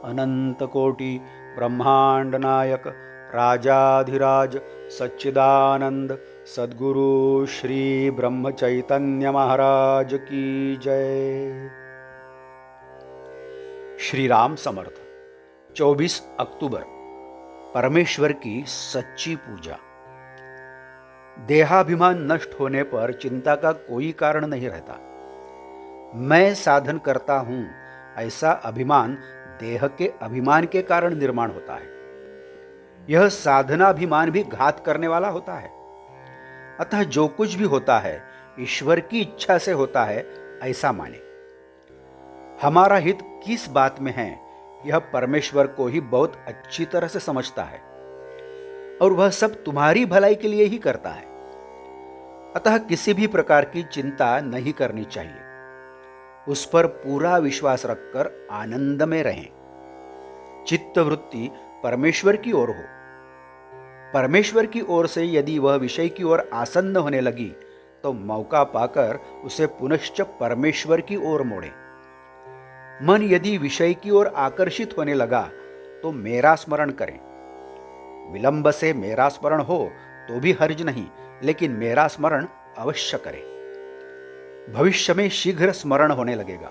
अनंत कोटि ब्रह्मांड नायक राजाधिराज सच्चिदानंद सद्गुरु श्री ब्रह्म चैतन्य महाराज की जय। श्री राम समर्थ। 24 अक्टूबर, परमेश्वर की सच्ची पूजा। देहाभिमान नष्ट होने पर चिंता का कोई कारण नहीं रहता। मैं साधन करता हूं, ऐसा अभिमान देह के अभिमान के कारण निर्माण होता है। यह साधनाभिमान भी घात करने वाला होता है। अतः जो कुछ भी होता है ईश्वर की इच्छा से होता है, ऐसा माने। हमारा हित किस बात में है, यह परमेश्वर को ही बहुत अच्छी तरह से समझता है और वह सब तुम्हारी भलाई के लिए ही करता है। अतः किसी भी प्रकार की चिंता नहीं करनी चाहिए। उस पर पूरा विश्वास रखकर आनंद में रहें। चित्त वृत्ति परमेश्वर की ओर हो। परमेश्वर की ओर से यदि वह विषय की ओर आसन्न होने लगी तो मौका पाकर उसे पुनश्च परमेश्वर की ओर मोड़े। मन यदि विषय की ओर आकर्षित होने लगा तो मेरा स्मरण करें। विलंब से मेरा स्मरण हो तो भी हर्ज नहीं, लेकिन मेरा स्मरण अवश्य करें। भविष्य में शीघ्र स्मरण होने लगेगा।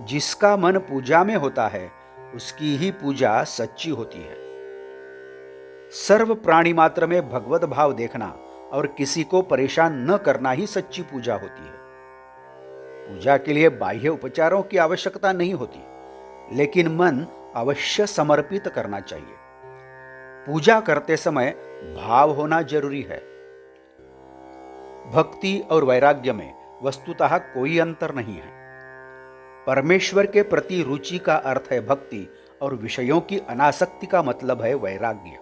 जिसका मन पूजा में होता है उसकी ही पूजा सच्ची होती है। सर्व प्राणी मात्र में भगवत भाव देखना और किसी को परेशान न करना ही सच्ची पूजा होती है। पूजा के लिए बाह्य उपचारों की आवश्यकता नहीं होती, लेकिन मन अवश्य समर्पित करना चाहिए। पूजा करते समय भाव होना जरूरी है। भक्ति और वैराग्य में वस्तुतः कोई अंतर नहीं है। परमेश्वर के प्रति रुचि का अर्थ है भक्ति और विषयों की अनासक्ति का मतलब है वैराग्य।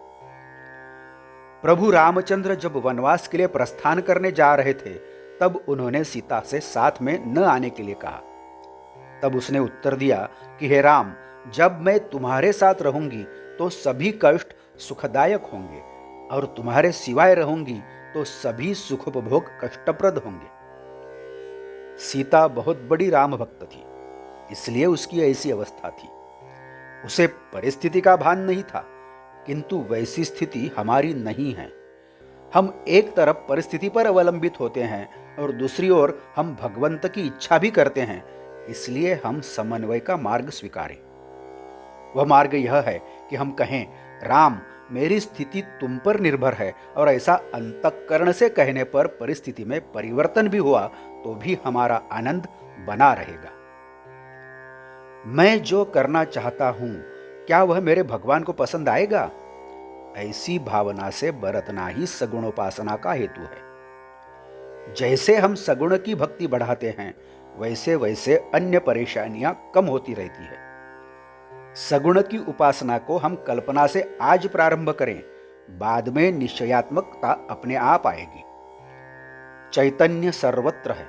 प्रभु रामचंद्र जब वनवास के लिए प्रस्थान करने जा रहे थे तब उन्होंने सीता से साथ में न आने के लिए कहा। तब उसने उत्तर दिया कि हे राम, जब मैं तुम्हारे साथ रहूंगी तो सभी कष्ट सुखदायक होंगे और तुम्हारे सिवाय रहूंगी तो सभी सुखोपभोग कष्टप्रद होंगे। सीता बहुत बड़ी राम भक्त थी, इसलिए उसकी ऐसी अवस्था थी। उसे परिस्थिति का भान नहीं था, किंतु वैसी स्थिति हमारी नहीं है। हम एक तरफ परिस्थिति पर अवलंबित होते हैं और दूसरी ओर हम भगवंत की इच्छा भी करते हैं, इसलिए हम समन्वय का मार्ग स्वीकारें। वह मार्ग यह है कि हम कहें, राम, मेरी स्थिति तुम पर निर्भर है, और ऐसा अंतःकरण से कहने पर परिस्थिति में परिवर्तन भी हुआ तो भी हमारा आनंद बना रहेगा। मैं जो करना चाहता हूं, क्या वह मेरे भगवान को पसंद आएगा? ऐसी भावना से बरतना ही सगुणोपासना का हेतु है। जैसे हम सगुण की भक्ति बढ़ाते हैं, वैसे वैसे अन्य परेशानियां कम होती रहती है। सगुण की उपासना को हम कल्पना से आज प्रारंभ करें, बाद में निश्चयात्मकता अपने आप आएगी। चैतन्य सर्वत्र है,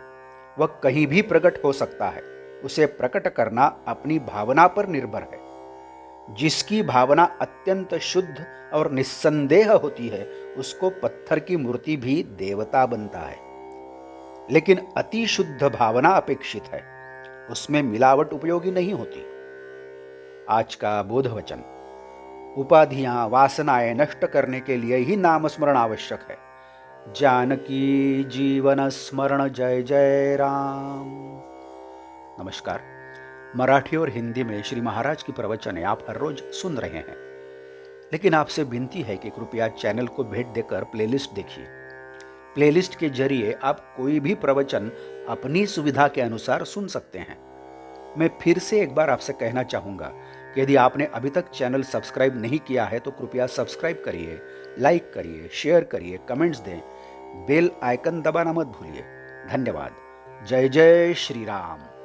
वह कहीं भी प्रकट हो सकता है। उसे प्रकट करना अपनी भावना पर निर्भर है। जिसकी भावना अत्यंत शुद्ध और निस्संदेह होती है, उसको पत्थर की मूर्ति भी देवता बनता है। लेकिन अति शुद्ध भावना अपेक्षित है, उसमें मिलावट उपयोगी नहीं होती। आज का बोध वचन। उपाधियां, वासनाएं नष्ट करने के लिए ही नाम स्मरण आवश्यक है। जानकी जीवन स्मरण, जय जय राम। नमस्कार। मराठी और हिंदी में श्री महाराज की प्रवचनें आप हर रोज सुन रहे हैं, लेकिन आपसे विनती है कि कृपया चैनल को भेंट देकर प्लेलिस्ट देखिए। प्लेलिस्ट के जरिए आप कोई भी प्रवचन अपनी सुविधा के अनुसार सुन सकते हैं। मैं फिर से एक बार आपसे कहना चाहूँगा कि यदि आपने अभी तक चैनल सब्सक्राइब नहीं किया है तो कृपया सब्सक्राइब करिए, लाइक करिए, शेयर करिए, कमेंट्स दें, बेल आइकन दबाना मत भूलिए। धन्यवाद। जय जय श्री राम।